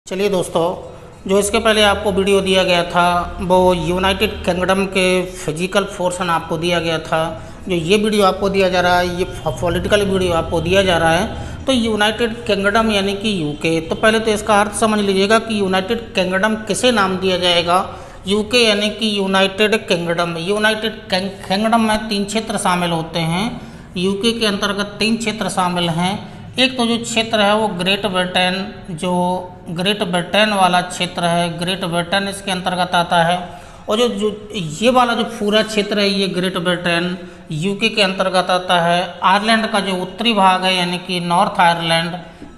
चलिए दोस्तों, जो इसके पहले आपको वीडियो दिया गया था वो यूनाइटेड किंगडम के फिजिकल फोर्सन आपको दिया गया था। जो ये वीडियो आपको दिया जा रहा है, ये पॉलिटिकल वीडियो आपको दिया जा रहा है। तो यूनाइटेड किंगडम यानी कि यूके, तो पहले तो इसका अर्थ समझ लीजिएगा कि यूनाइटेड किंगडम किसे नाम दिया जाएगा। यूके यानी कि यूनाइटेड किंगडम। यूनाइटेड किंगडम में 3 क्षेत्र शामिल होते हैं। यूके के अंतर्गत 3 क्षेत्र शामिल हैं। एक तो जो क्षेत्र है वो ग्रेट ब्रिटेन, जो ग्रेट ब्रिटेन वाला क्षेत्र है, ग्रेट ब्रिटेन इसके अंतर्गत आता है। और जो ये वाला जो पूरा क्षेत्र है ये ग्रेट ब्रिटेन यूके के अंतर्गत आता है। आयरलैंड का जो उत्तरी भाग है यानी कि नॉर्थ आयरलैंड,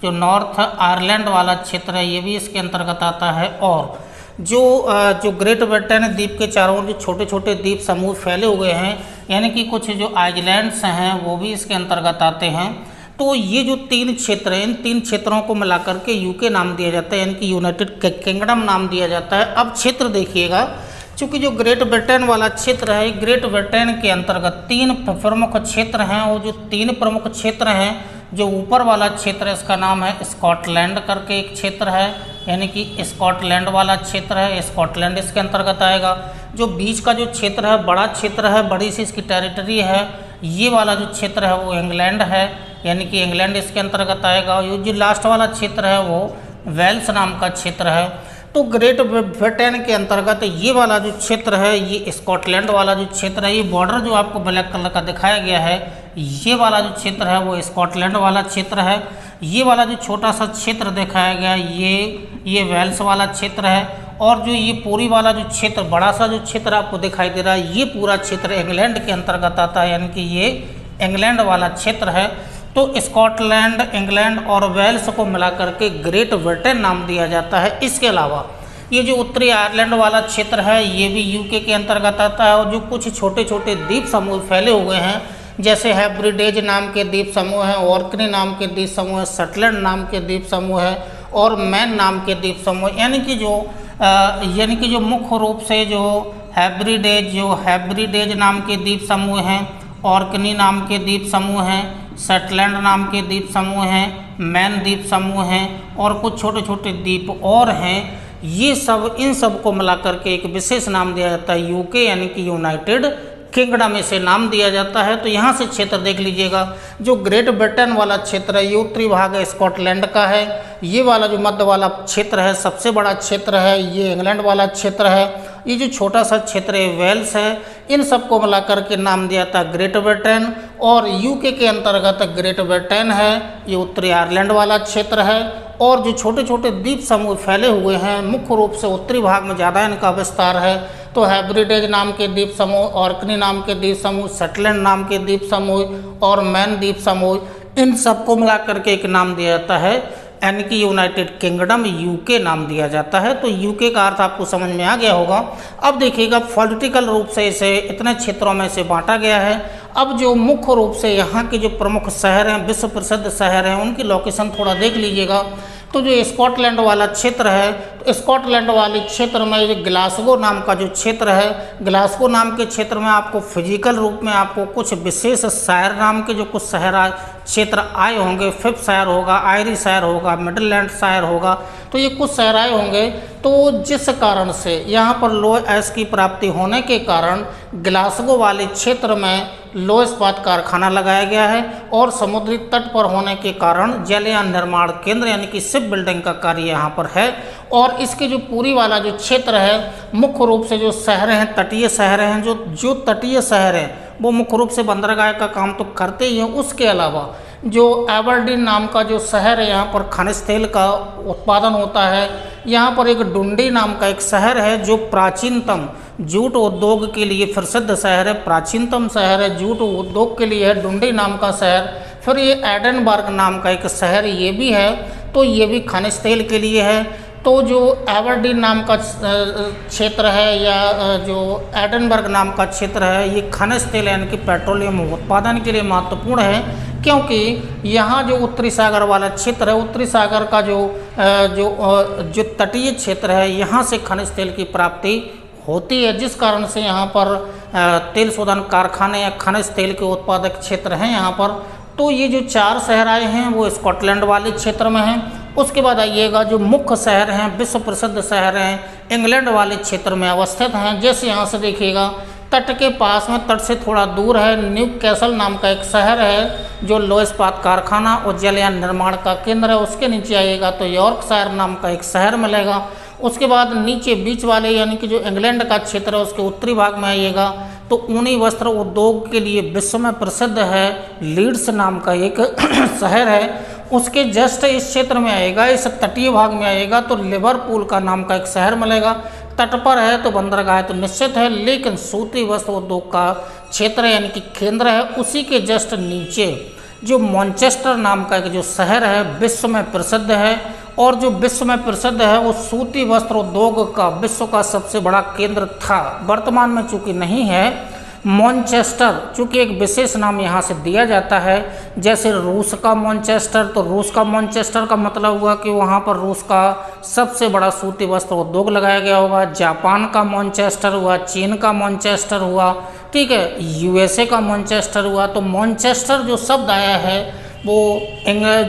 जो नॉर्थ आयरलैंड वाला क्षेत्र है ये भी इसके अंतर्गत आता है। और जो ग्रेट ब्रिटेन द्वीप के चारों ओर जो छोटे छोटे द्वीप समूह फैले हुए हैं यानी कि कुछ जो आइलैंड्स हैं वो भी इसके अंतर्गत आते हैं। तो ये जो 3 क्षेत्र हैं, इन 3 क्षेत्रों को मिलाकर के यूके नाम दिया जाता है यानी कि यूनाइटेड किंगडम नाम दिया जाता है। अब क्षेत्र देखिएगा, चूँकि जो ग्रेट ब्रिटेन वाला क्षेत्र है, ग्रेट ब्रिटेन के अंतर्गत 3 प्रमुख क्षेत्र हैं। वो जो 3 प्रमुख क्षेत्र हैं, जो ऊपर वाला क्षेत्र है इसका नाम है स्कॉटलैंड करके एक क्षेत्र है, यानी कि स्कॉटलैंड वाला क्षेत्र है, स्कॉटलैंड इसके अंतर्गत आएगा। जो बीच का जो क्षेत्र है, बड़ा क्षेत्र है, बड़ी सी इसकी टेरिटरी है, ये वाला जो क्षेत्र है वो इंग्लैंड है, यानी कि इंग्लैंड इसके अंतर्गत आएगा। ये जो लास्ट वाला क्षेत्र है वो वेल्स नाम का क्षेत्र है। तो ग्रेट ब्रिटेन के अंतर्गत ये वाला जो क्षेत्र है, ये स्कॉटलैंड वाला जो क्षेत्र है, ये बॉर्डर जो आपको ब्लैक कलर का दिखाया गया है, ये वाला जो क्षेत्र है वो स्कॉटलैंड वाला क्षेत्र है। ये वाला जो छोटा सा क्षेत्र दिखाया गया ये वेल्स वाला क्षेत्र है। और जो ये पूरी वाला जो क्षेत्र, बड़ा सा जो क्षेत्र आपको दिखाई दे रहा है, ये पूरा क्षेत्र इंग्लैंड के अंतर्गत आता है, यानी कि ये इंग्लैंड वाला क्षेत्र है। तो स्कॉटलैंड, इंग्लैंड और वेल्स को मिलाकर के ग्रेट ब्रिटेन नाम दिया जाता है। इसके अलावा ये जो उत्तरी आयरलैंड वाला क्षेत्र है ये भी यूके के अंतर्गत आता है। और जो कुछ छोटे छोटे द्वीप समूह फैले हुए हैं, जैसे हेब्रिडेज नाम के द्वीप समूह हैं, ऑर्कनी नाम के द्वीप समूह है, शटलैंड नाम के द्वीप समूह है और मैन नाम के द्वीप समूह, यानी कि जो मुख्य रूप से जो हेब्रिडेज नाम के द्वीप समूह हैं, ऑर्कनी नाम के द्वीप समूह हैं, शटलैंड नाम के द्वीप समूह हैं, मैन द्वीप समूह हैं और कुछ छोटे छोटे द्वीप और हैं। ये सब, इन सब को मिलाकर के एक विशेष नाम दिया जाता है यूके, यानी कि यूनाइटेड किंगडम इसे नाम दिया जाता है। तो यहाँ से क्षेत्र देख लीजिएगा, जो ग्रेट ब्रिटेन वाला क्षेत्र है ये उत्तरी भाग है स्कॉटलैंड का है। ये वाला जो मध्य वाला क्षेत्र है, सबसे बड़ा क्षेत्र है, ये इंग्लैंड वाला क्षेत्र है। ये जो छोटा सा क्षेत्र है वेल्स है। इन सबको मिलाकर के नाम दिया था ग्रेट ब्रिटेन। और यूके के अंतर्गत ग्रेट ब्रिटेन है, ये उत्तरी आयरलैंड वाला क्षेत्र है। और जो छोटे छोटे द्वीप समूह फैले हुए हैं, मुख्य रूप से उत्तरी भाग में ज़्यादा इनका विस्तार है। तो हेब्रिडेज नाम के द्वीप समूह, ऑर्कनी नाम के द्वीप समूह, शटलैंड नाम के द्वीप समूह और मैन द्वीप समूह, इन सबको मिलाकर के एक नाम दिया जाता है, यानी कि यूनाइटेड किंगडम यूके नाम दिया जाता है। तो यूके का अर्थ आपको समझ में आ गया होगा। अब देखिएगा, पॉलिटिकल रूप से इसे इतने क्षेत्रों में से बांटा गया है। अब जो मुख्य रूप से यहाँ के जो प्रमुख शहर हैं, विश्व प्रसिद्ध शहर हैं, उनकी लोकेशन थोड़ा देख लीजिएगा। तो जो स्कॉटलैंड वाला क्षेत्र है, तो स्कॉटलैंड वाले क्षेत्र में जो ग्लासगो नाम का जो क्षेत्र है, ग्लासगो नाम के क्षेत्र में आपको फिजिकल रूप में आपको कुछ विशेष शहर नाम के जो कुछ शहर क्षेत्र आए होंगे। फिफ्थ शहर होगा, आयरी शहर होगा, मिडलैंड शहर होगा, तो ये कुछ शहर आए होंगे। तो जिस कारण से यहाँ पर लौह अयस्क की प्राप्ति होने के कारण ग्लासगो वाले क्षेत्र में लौह इस्पात कारखाना लगाया गया है। और समुद्री तट पर होने के कारण जलयान निर्माण केंद्र यानी कि शिप बिल्डिंग का कार्य यहाँ पर है। और इसके जो पूरी वाला जो क्षेत्र है, मुख्य रूप से जो शहर हैं, तटीय शहर हैं, जो तटीय शहर हैं वो मुख्य रूप से बंदरगाह का काम तो करते ही हैं। उसके अलावा जो एबरडीन नाम का जो शहर है, यहाँ पर खनिज तेल का उत्पादन होता है। यहाँ पर एक डुंडी नाम का एक शहर है जो प्राचीनतम जूट उद्योग के लिए प्रसिद्ध शहर है, प्राचीनतम शहर है, जूट उद्योग के लिए है डुंडी नाम का शहर। फिर ये एडनबर्ग नाम का एक शहर ये भी है, तो ये भी खनिज तेल के लिए है। तो जो एबरडीन नाम का क्षेत्र है या जो एडनबर्ग नाम का क्षेत्र है, ये खनिज तेल यानी कि पेट्रोलियम उत्पादन के लिए महत्वपूर्ण है, क्योंकि यहाँ जो उत्तरी सागर वाला क्षेत्र है, उत्तरी सागर का जो तटीय क्षेत्र है, यहाँ से खनिज तेल की प्राप्ति होती है, जिस कारण से यहाँ पर तेल शोधन कारखाने या खनिज तेल के उत्पादक क्षेत्र हैं यहाँ पर। तो ये जो 4 शहर आए हैं वो स्कॉटलैंड वाले क्षेत्र में हैं। उसके बाद आइएगा जो मुख्य शहर हैं, विश्व प्रसिद्ध शहर हैं, इंग्लैंड वाले क्षेत्र में अवस्थित हैं। जैसे यहाँ से देखिएगा तट के पास में, तट से थोड़ा दूर है, न्यू कैसल नाम का एक शहर है जो लोह इस्पात कारखाना और जलयान निर्माण का केंद्र है। उसके नीचे आइएगा तो यॉर्कशायर नाम का एक शहर मिलेगा। उसके बाद नीचे बीच वाले यानी कि जो इंग्लैंड का क्षेत्र है उसके उत्तरी भाग में आइएगा तो ऊनी वस्त्र उद्योग के लिए विश्व में प्रसिद्ध है लीड्स नाम का एक शहर है। उसके जस्ट इस क्षेत्र में आएगा, इस तटीय भाग में आएगा तो लिवरपूल का नाम का एक शहर मिलेगा। तट पर है तो बंदरगाह है तो निश्चित है, लेकिन सूती वस्त्र उद्योग का क्षेत्र यानी कि केंद्र है। उसी के जस्ट नीचे जो मैनचेस्टर नाम का एक जो शहर है विश्व में प्रसिद्ध है, और जो विश्व में प्रसिद्ध है वो सूती वस्त्र उद्योग का विश्व का सबसे बड़ा केंद्र था। वर्तमान में चूँकि नहीं है। मैनचेस्टर चूँकि एक विशेष नाम यहाँ से दिया जाता है, जैसे रूस का मैनचेस्टर, तो रूस का मैनचेस्टर का मतलब हुआ कि वहाँ पर रूस का सबसे बड़ा सूती वस्त्र उद्योग लगाया गया होगा। जापान का मैनचेस्टर हुआ, चीन का मैनचेस्टर हुआ, ठीक है, यूएसए का मैनचेस्टर हुआ। तो मैनचेस्टर जो शब्द आया है वो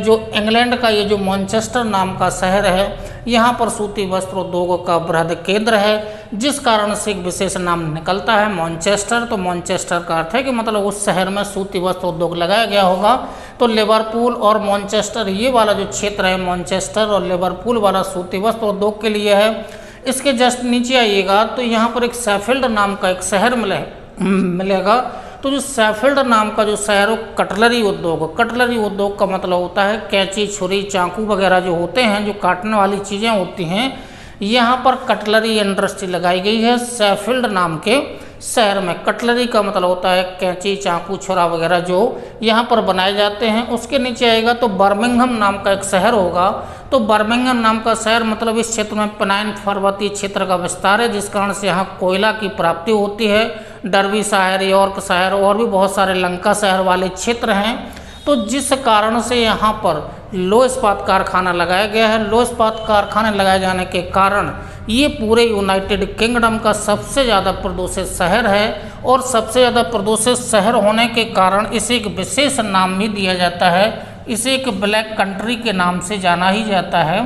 जो इंग्लैंड का ये जो मैनचेस्टर नाम का शहर है यहाँ पर सूती वस्त्र उद्योग का बृहद केंद्र है, जिस कारण से एक विशेष नाम निकलता है मैनचेस्टर। तो मैनचेस्टर का अर्थ है कि मतलब उस शहर में सूती वस्त्र उद्योग लगाया गया होगा। तो लिवरपूल और मैनचेस्टर ये वाला जो क्षेत्र है मैनचेस्टर और लिवरपूल वाला सूती वस्त्र उद्योग के लिए है। इसके जस्ट नीचे आइएगा तो यहाँ पर एक शैफील्ड नाम का एक शहर मिलेगा। तो जो शैफील्ड नाम का जो शहर हो कटलरी उद्योग का मतलब होता है कैंची, छुरी, चाकू वगैरह जो होते हैं, जो काटने वाली चीज़ें होती हैं, यहाँ पर कटलरी इंडस्ट्री लगाई गई है शैफील्ड नाम के शहर में। कटलरी का मतलब होता है कैंची, चाकू, छुरा वगैरह जो यहाँ पर बनाए जाते हैं। उसके नीचे आएगा तो बर्मिंघम नाम का एक शहर होगा। तो बर्मिंघम नाम का शहर मतलब इस क्षेत्र में पेनाइन पर्वतीय क्षेत्र का विस्तार है, जिस कारण से यहाँ कोयला की प्राप्ति होती है। डर्बी शहर, यॉर्कशायर और भी बहुत सारे लंका शहर वाले क्षेत्र हैं। तो जिस कारण से यहाँ पर लोह इस्पात कारखाना लगाया गया है। लोह इस्पात कारखाने लगाए जाने के कारण ये पूरे यूनाइटेड किंगडम का सबसे ज़्यादा प्रदूषित शहर है, और सबसे ज़्यादा प्रदूषित शहर होने के कारण इसे एक विशेष नाम भी दिया जाता है। इसे एक ब्लैक कंट्री के नाम से जाना ही जाता है,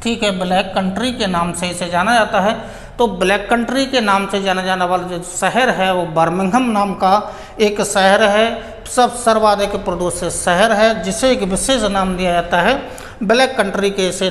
ठीक है, ब्लैक कंट्री के नाम से इसे जाना जाता है। तो ब्लैक कंट्री के नाम से जाना जाने वाला जो शहर है वो बर्मिंघम नाम का एक शहर है, सब सर्वाधिक प्रदूषित शहर है, जिसे एक विशेष नाम दिया जाता है, ब्लैक कंट्री के इसे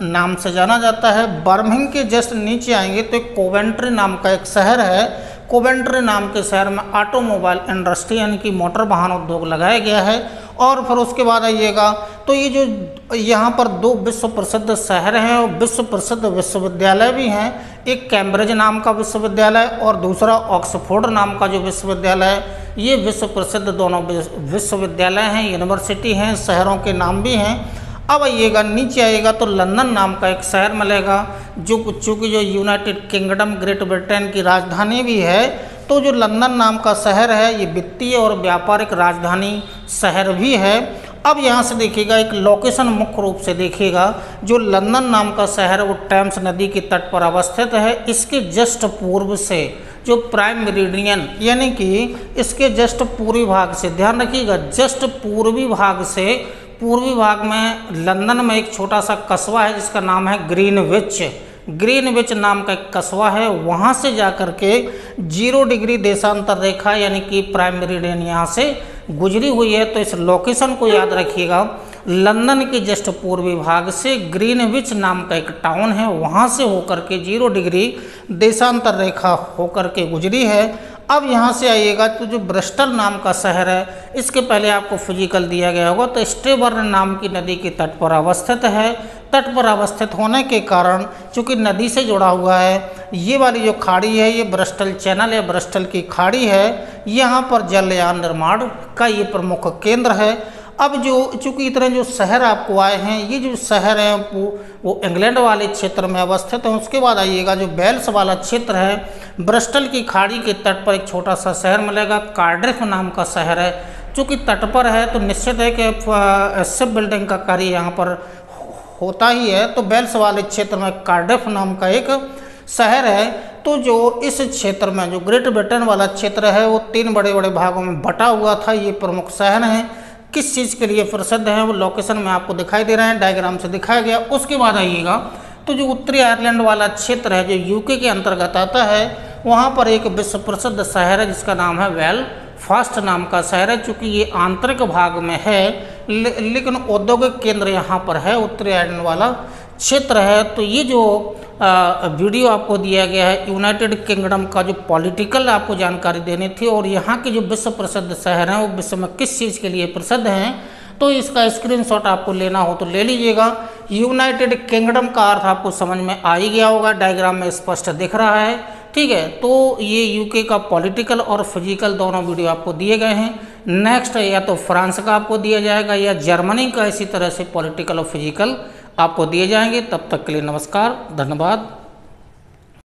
नाम से जाना जाता है। बर्मिंघम के जस्ट नीचे आएंगे तो एक कोवेंट्री नाम का एक शहर है। कोवेंट्री नाम के शहर में ऑटोमोबाइल इंडस्ट्री यानी कि मोटर वाहन उद्योग लगाया गया है। और फिर उसके बाद आइएगा तो ये जो यहाँ पर दो विश्व प्रसिद्ध शहर हैं और विश्व प्रसिद्ध विश्वविद्यालय भी हैं, एक कैम्ब्रिज नाम का विश्वविद्यालय और दूसरा ऑक्सफोर्ड नाम का जो विश्वविद्यालय है। ये विश्व प्रसिद्ध दोनों विश्वविद्यालय हैं, यूनिवर्सिटी हैं, शहरों के नाम भी हैं। अब आइएगा नीचे आइएगा तो लंदन नाम का एक शहर मिलेगा, जो चूँकि जो यूनाइटेड किंगडम ग्रेट ब्रिटेन की राजधानी भी है। तो जो लंदन नाम का शहर है ये वित्तीय और व्यापारिक राजधानी शहर भी है। अब यहाँ से देखिएगा एक लोकेशन मुख्य रूप से देखिएगा, जो लंदन नाम का शहर है वो टेम्स नदी के तट पर अवस्थित है। इसके जस्ट पूर्व से जो प्राइम मेरिडियन यानी कि इसके जस्ट पूर्वी भाग से, ध्यान रखिएगा, जस्ट पूर्वी भाग से, पूर्वी भाग में लंदन में एक छोटा सा कस्बा है जिसका नाम है ग्रीनविच नाम का एक कस्बा है। वहाँ से जाकर के 0 डिग्री देशांतर रेखा यानी कि प्राइम मेरिडियन यहाँ से गुजरी हुई है। तो इस लोकेशन को याद रखिएगा, लंदन के जस्ट पूर्वी भाग से ग्रीनविच नाम का एक टाउन है, वहाँ से होकर के 0 डिग्री देशांतर रेखा होकर के गुजरी है। अब यहाँ से आइएगा तो जो ब्रिस्टल नाम का शहर है, इसके पहले आपको फिजिकल दिया गया होगा। तो स्टेबर्न नाम की नदी के तट पर अवस्थित है। तट पर अवस्थित होने के कारण चूँकि नदी से जुड़ा हुआ है, ये वाली जो खाड़ी है ये ब्रिस्टल चैनल या ब्रिस्टल की खाड़ी है। यहाँ पर जलयान निर्माण का ये प्रमुख केंद्र है। अब जो चूँकि इतने जो शहर आपको आए हैं, ये जो शहर हैं वो इंग्लैंड वाले क्षेत्र में अवस्थित हैं। उसके बाद आइएगा जो वेल्स वाला क्षेत्र है, ब्रिस्टल की खाड़ी के तट पर एक छोटा सा शहर मिलेगा, कार्डिफ नाम का शहर है। चूँकि तट पर है तो निश्चित है कि शिप बिल्डिंग का कार्य यहाँ पर होता ही है। तो वेल्स वाले क्षेत्र में कार्डिफ नाम का एक शहर है। तो जो इस क्षेत्र में जो ग्रेट ब्रिटेन वाला क्षेत्र है वो 3 बड़े बड़े भागों में बटा हुआ था। ये प्रमुख शहर हैं। किस चीज़ के लिए प्रसिद्ध है, वो लोकेशन में आपको दिखाई दे रहे हैं, डायग्राम से दिखाया गया। उसके बाद आइएगा तो जो उत्तरी आयरलैंड वाला क्षेत्र है जो यूके के अंतर्गत आता है, वहाँ पर एक विश्व प्रसिद्ध शहर है जिसका नाम है बेलफास्ट नाम का शहर है। चूँकि ये आंतरिक भाग में है लेकिन औद्योगिक केंद्र यहाँ पर है, उत्तरी आयरलैंड वाला क्षेत्र है। तो ये जो वीडियो आपको दिया गया है यूनाइटेड किंगडम का जो पॉलिटिकल आपको जानकारी देनी थी, और यहाँ के जो विश्व प्रसिद्ध शहर हैं वो विश्व में किस चीज़ के लिए प्रसिद्ध हैं, तो इसका स्क्रीनशॉट आपको लेना हो तो ले लीजिएगा। यूनाइटेड किंगडम का अर्थ आपको समझ में आ ही गया होगा, डायग्राम में स्पष्ट दिख रहा है, ठीक है। तो ये यूके का पॉलिटिकल और फिजिकल दोनों वीडियो आपको दिए गए हैं। नेक्स्ट या तो फ्रांस का आपको दिया जाएगा या जर्मनी का इसी तरह से पॉलिटिकल और फिजिकल आपको दिए जाएंगे। तब तक के लिए नमस्कार, धन्यवाद।